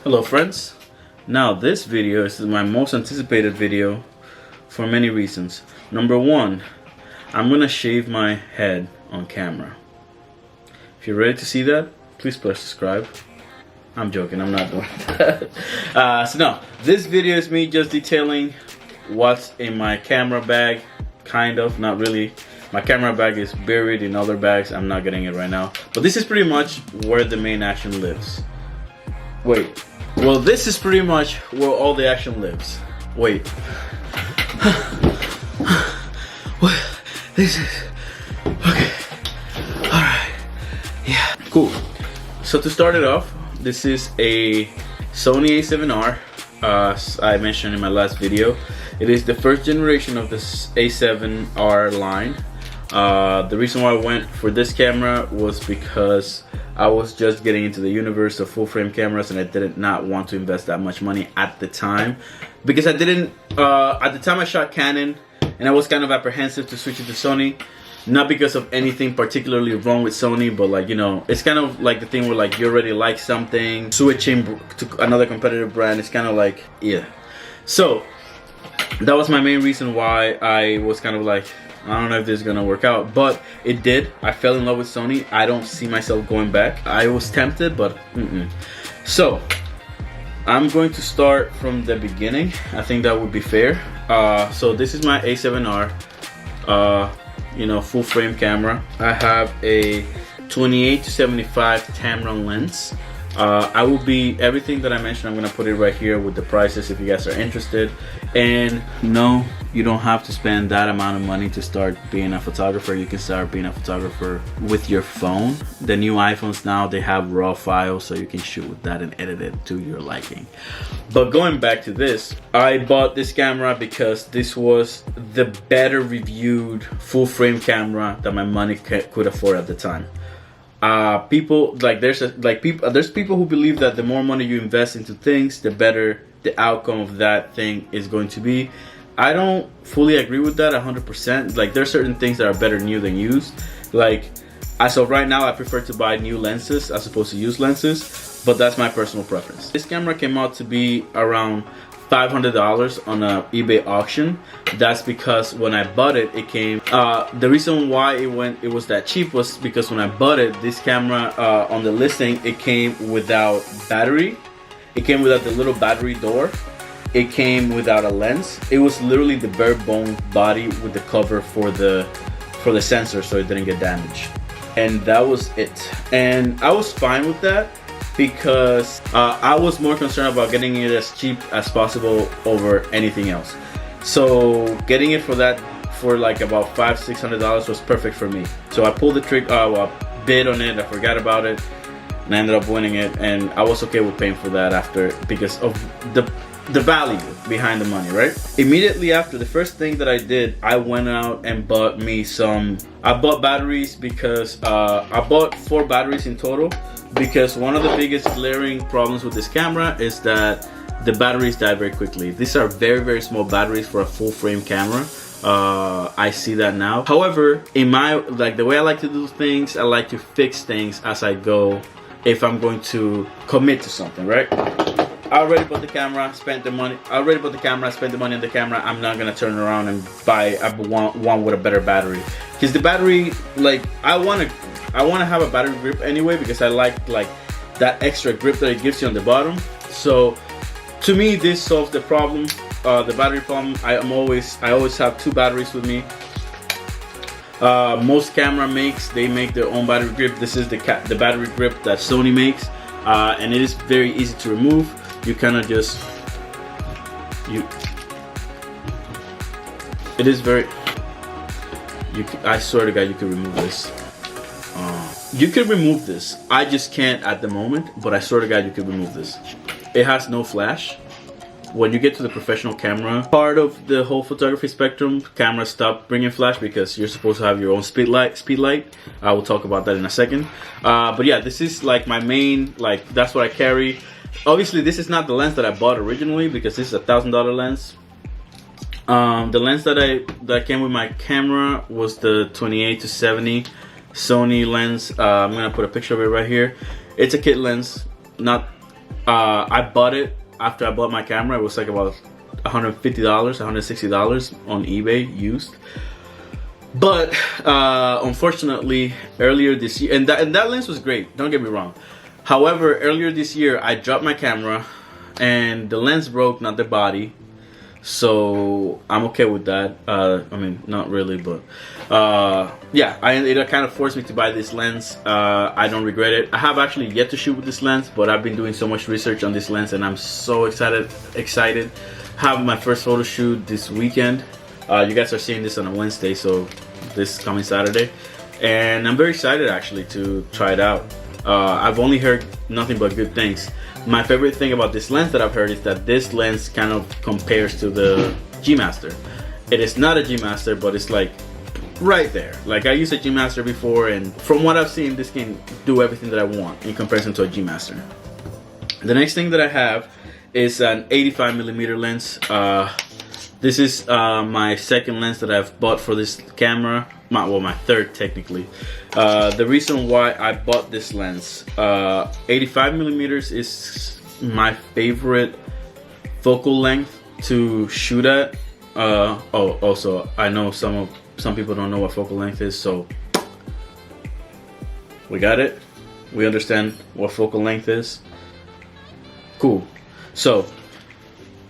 Hello friends. Now this video is my most anticipated video for many reasons. Number one, I'm gonna shave my head on camera. If you're ready to see that, please press subscribe. I'm joking, I'm not doing that. So no, this video is me just detailing what's in my camera bag. Kind of, not really. My camera bag is buried in other bags. I'm not getting it right now. But this is pretty much where the main action lives. Wait. Well, this is pretty much where all the action lives. Wait. What? This is... Okay. Alright. Yeah. Cool. So to start it off, this is a Sony A7R. As I mentioned in my last video, it is the first generation of this A7R line. The reason why I went for this camera was because I was just getting into the universe of full frame cameras and I did not want to invest that much money at the time, because I didn't at the time I shot Canon and I was kind of apprehensive to switch it to Sony. Not because of anything particularly wrong with Sony, but like, you know, it's kind of like the thing where like you already like something, switching to another competitive brand, it's kind of like, yeah. So that was my main reason why I was kind of like, I don't know if this is gonna work out, but it did. I fell in love with Sony. I don't see myself going back. I was tempted, but So I'm going to start from the beginning. I think that would be fair. So this is my A7R, you know, full frame camera. I have a 28-75 Tamron lens. I will be, everything that I mentioned, I'm gonna put it right here with the prices if you guys are interested. And no, you don't have to spend that amount of money to start being a photographer. You can start being a photographer with your phone. The new iPhones now, they have raw files, so you can shoot with that and edit it to your liking. But going back to this, I bought this camera because this was the better reviewed full frame camera that my money could afford at the time. People like there's people who believe that the more money you invest into things, the better the outcome of that thing is going to be. I don't fully agree with that 100%. Like, there's certain things that are better new than used. Like, as of right now, I prefer to buy new lenses as opposed to used lenses, but that's my personal preference. This camera came out to be around $500 on a eBay auction. That's because when I bought it, it came, the reason why it was that cheap was because when I bought it, this camera on the listing, it came without battery. It came without the little battery door. It came without a lens. It was literally the bare bone body with the cover for the sensor so it didn't get damaged. And that was it. And I was fine with that, because I was more concerned about getting it as cheap as possible over anything else. So getting it for that, for like about $500-600 was perfect for me. So I pulled the trick, bid on it, I forgot about it, and I ended up winning it, and I was okay with paying for that after, because of the value behind the money, right? Immediately after, the first thing that I did, I went out and bought me I bought batteries, because I bought 4 batteries in total, because one of the biggest glaring problems with this camera is that the batteries die very quickly. These are very small batteries for a full frame camera. I see that now. However, in my, like, the way I like to do things, I like to fix things as I go if I'm going to commit to something, right? I already bought the camera, spent the money. I already bought the camera, spent the money on the camera. I'm not gonna turn around and buy one with a better battery, because the battery, like, I wanna have a battery grip anyway, because I like that extra grip that it gives you on the bottom. So to me, this solves the problem, the battery problem. I always have 2 batteries with me. Most camera makes, they make their own battery grip. This is the battery grip that Sony makes, and it is very easy to remove. You kind of just, it is very, I swear to God, you can remove this. You can remove this. I just can't at the moment, but I swear to God, you can remove this. It has no flash. When you get to the professional camera part of the whole photography spectrum, cameras stop bringing flash because you're supposed to have your own speed light. I will talk about that in a second. But yeah, this is like my main, like, that's what I carry. Obviously, this is not the lens that I bought originally, because this is a $1,000 lens. The lens that came with my camera was the 28-70 Sony lens. I'm gonna put a picture of it right here. It's a kit lens, not I bought it after I bought my camera. It was like about $150, $160 on eBay used. But unfortunately, earlier this year, and that lens was great, don't get me wrong. However, earlier this year, I dropped my camera and the lens broke, not the body. So I'm okay with that. I mean, not really, but yeah, it kind of forced me to buy this lens. I don't regret it. I have actually yet to shoot with this lens, but I've been doing so much research on this lens, and I'm so excited. Have my first photo shoot this weekend. You guys are seeing this on a Wednesday, so this coming Saturday, and I'm very excited actually to try it out. I've only heard nothing but good things. My favorite thing about this lens that I've heard is that this lens kind of compares to the G Master. It is not a G Master, but it's like right there. Like I used a G Master before, and from what I've seen, this can do everything that I want in comparison to a G Master. The next thing that I have is an 85mm lens. This is my second lens that I've bought for this camera. My third technically. The reason why I bought this lens, 85mm is my favorite focal length to shoot at. Also I know some people don't know what focal length is, so we got it. We understand what focal length is. Cool. So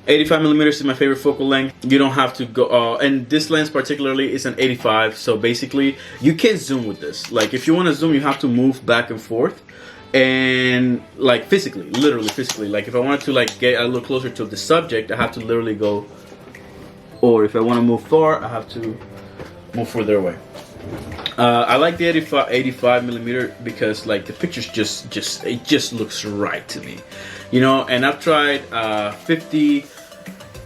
85mm is my favorite focal length. You don't have to go, and this lens particularly is an 85. So basically, you can't zoom with this. Like if you want to zoom, you have to move back and forth, and like physically, literally physically. Like if I wanted to like get a little closer to the subject, I have to literally go. Or if I want to move far, I have to move further away. I like the 85mm because like the pictures just looks right to me, you know. And I've tried 50.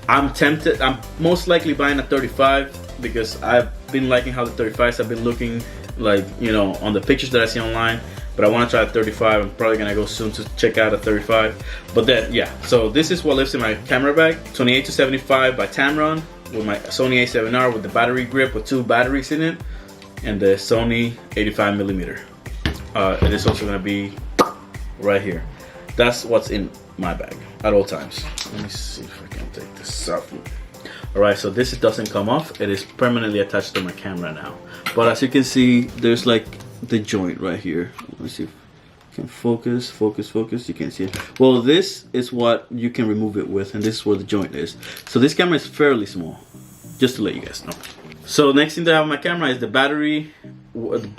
I'm tempted. I'm most likely buying a 35 because I've been liking how the 35s have been looking, like, you know, on the pictures that I see online. But I want to try a 35. I'm probably gonna go soon to check out a 35. But then yeah, so this is what lives in my camera bag. 28 to 75 by Tamron with my Sony A7R with the battery grip with 2 batteries in it, and the Sony 85mm. It is also gonna be right here. That's what's in my bag at all times. Let me see if I can take this off. Alright, so this doesn't come off. It is permanently attached to my camera now. But as you can see, there's like the joint right here. Let me see if I can focus. You can't see it. Well, this is what you can remove it with, and this is where the joint is. So this camera is fairly small, just to let you guys know. So next thing that I have on my camera is the battery,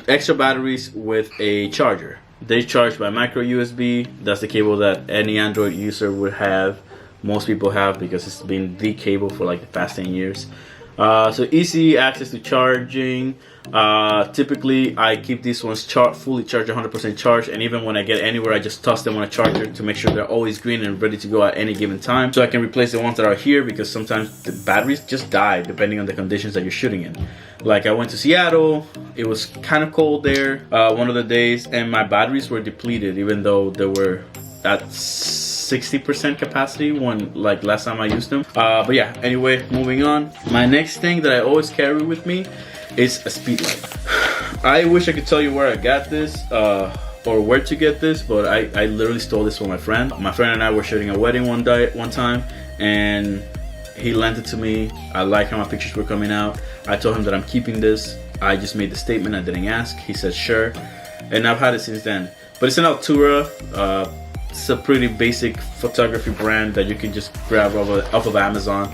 extra batteries with a charger. They charge by micro USB. That's the cable that any Android user would have. Most people have, because it's been the cable for like the past 10 years. So easy access to charging. Typically I keep these ones fully charged, 100% charged, and even when I get anywhere, I just toss them on a charger to make sure they're always green and ready to go at any given time, so I can replace the ones that are here, because sometimes the batteries just die depending on the conditions that you're shooting in. Like I went to Seattle, it was kind of cold there one of the days, and my batteries were depleted even though they were at 60% capacity when, like, last time I used them. But yeah, anyway, moving on. My next thing that I always carry with me is a speed light. I wish I could tell you where I got this or where to get this, but I literally stole this from my friend. My friend and I were shooting a wedding one time, and he lent it to me. I like how my pictures were coming out. I told him that I'm keeping this. I just made the statement, I didn't ask. He said sure, and I've had it since then. But it's an Altura. It's a pretty basic photography brand that you can just grab off of Amazon.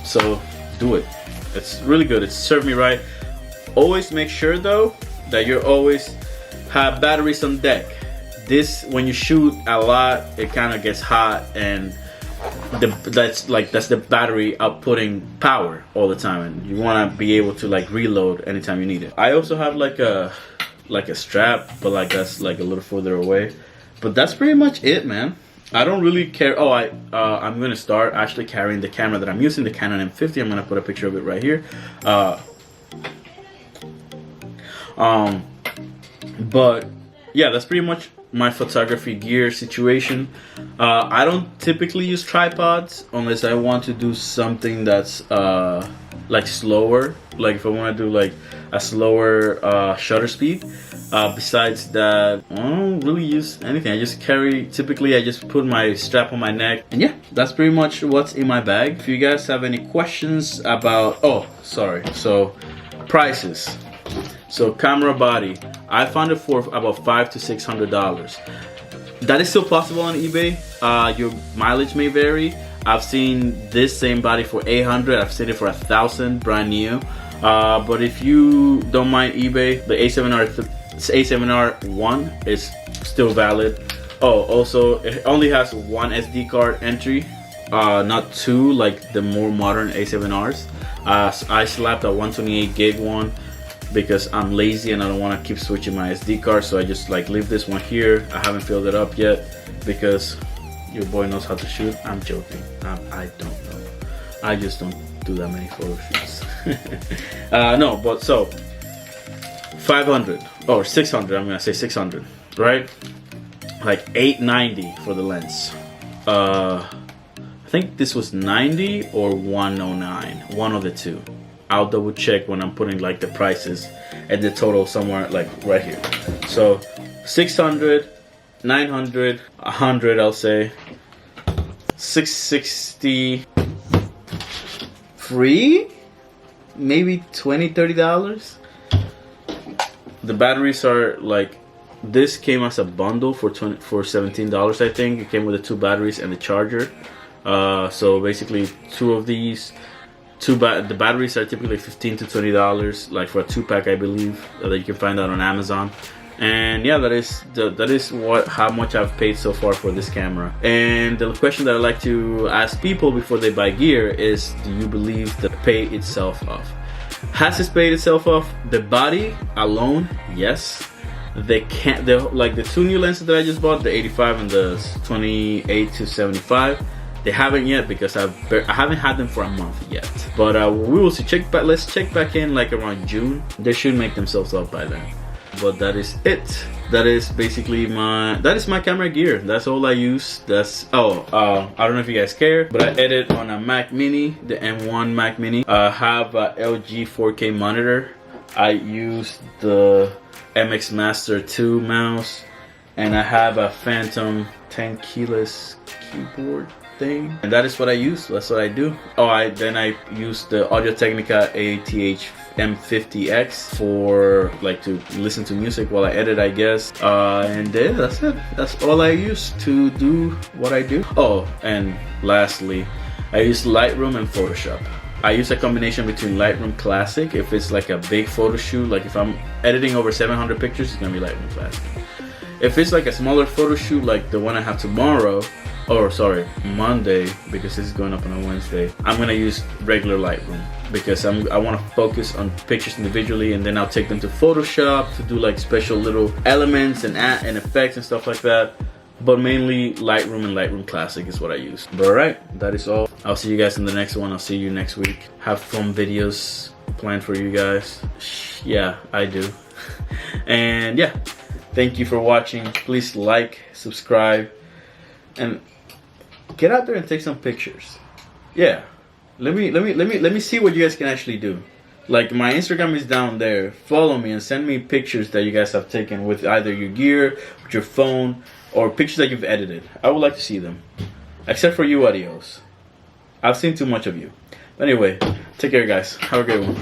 So do it. It's really good. It's served me right. Always make sure though that you always have batteries on deck. This, when you shoot a lot, it kind of gets hot, and that's the battery outputting power all the time, and you want to be able to like reload anytime you need it. I also have like a strap, but like that's like a little further away. But that's pretty much it, man. I don't really care. Oh, I'm gonna start actually carrying the camera that I'm using, the Canon M50. I'm gonna put a picture of it right here. But yeah, that's pretty much my photography gear situation. I don't typically use tripods unless I want to do something that's like slower, like if I want to do like a slower shutter speed. Besides that, I don't really use anything. I just carry, typically I just put my strap on my neck, and yeah, that's pretty much what's in my bag. If you guys have any questions about, oh sorry, so prices. So camera body, I found it for about $500 to $600. That is still possible on eBay. Your mileage may vary. I've seen this same body for $800. I've seen it for $1,000 brand new. But if you don't mind eBay, the A7R1 is still valid. Oh, also it only has one SD card entry, not two like the more modern A7Rs. I slapped a 128 gig one because I'm lazy and I don't want to keep switching my SD card, so I just like leave this one here. I haven't filled it up yet because your boy knows how to shoot. I'm joking. I don't know. I just don't do that many photo shoots. No, but so 500 or 600. I'm gonna say 600, right? Like 890 for the lens. I think this was 90 or 109. One of the two. I'll double check when I'm putting like the prices and the total somewhere like right here. So 600, 900, 100, I'll say 660 free, maybe $20-$30. The batteries are like, this came as a bundle for $17, I think. It came with the 2 batteries and the charger. So basically 2 of these. The batteries are typically $15 to $20, like for a 2-pack, I believe, that you can find out on Amazon. And yeah, that is how much I've paid so far for this camera. And the question that I like to ask people before they buy gear is, do you believe that paid itself off? Has it paid itself off? The body alone, yes. Like the 2 new lenses that I just bought, the 85 and the 28 to 75. They haven't yet because I haven't had them for a month yet. But we will see. Let's check back in like around June. They should make themselves up by then. But that is it. That is basically my camera gear. That's all I use. I don't know if you guys care, but I edit on a Mac Mini, the M1 Mac Mini. I have a LG 4K monitor. I use the MX Master 2 mouse, and I have a Phantom 10 keyless keyboard thing, and that is what I use. That's what I do. Then I use the Audio-Technica ATH M50X for like to listen to music while I edit, I guess. And then that's it. That's all I use to do what I do. Oh, and lastly, I use Lightroom and Photoshop. I use a combination between Lightroom Classic if it's like a big photo shoot, like if I'm editing over 700 pictures, it's gonna be Lightroom Classic. If it's like a smaller photo shoot like the one I have tomorrow, or sorry, Monday, because this is going up on a Wednesday, I'm gonna use regular Lightroom because I want to focus on pictures individually, and then I'll take them to Photoshop to do like special little elements and effects and stuff like that. But mainly Lightroom and Lightroom Classic is what I use. But alright, that is all. I'll see you guys in the next one. I'll see you next week. Have fun videos planned for you guys. Yeah, I do. And yeah, thank you for watching. Please like, subscribe, and get out there and take some pictures. Yeah, let me see what you guys can actually do. Like, my Instagram is down there. Follow me and send me pictures that you guys have taken with either your gear, with your phone, or pictures that you've edited. I would like to see them. Except for you, adios. I've seen too much of you. But anyway, take care, guys. Have a great one.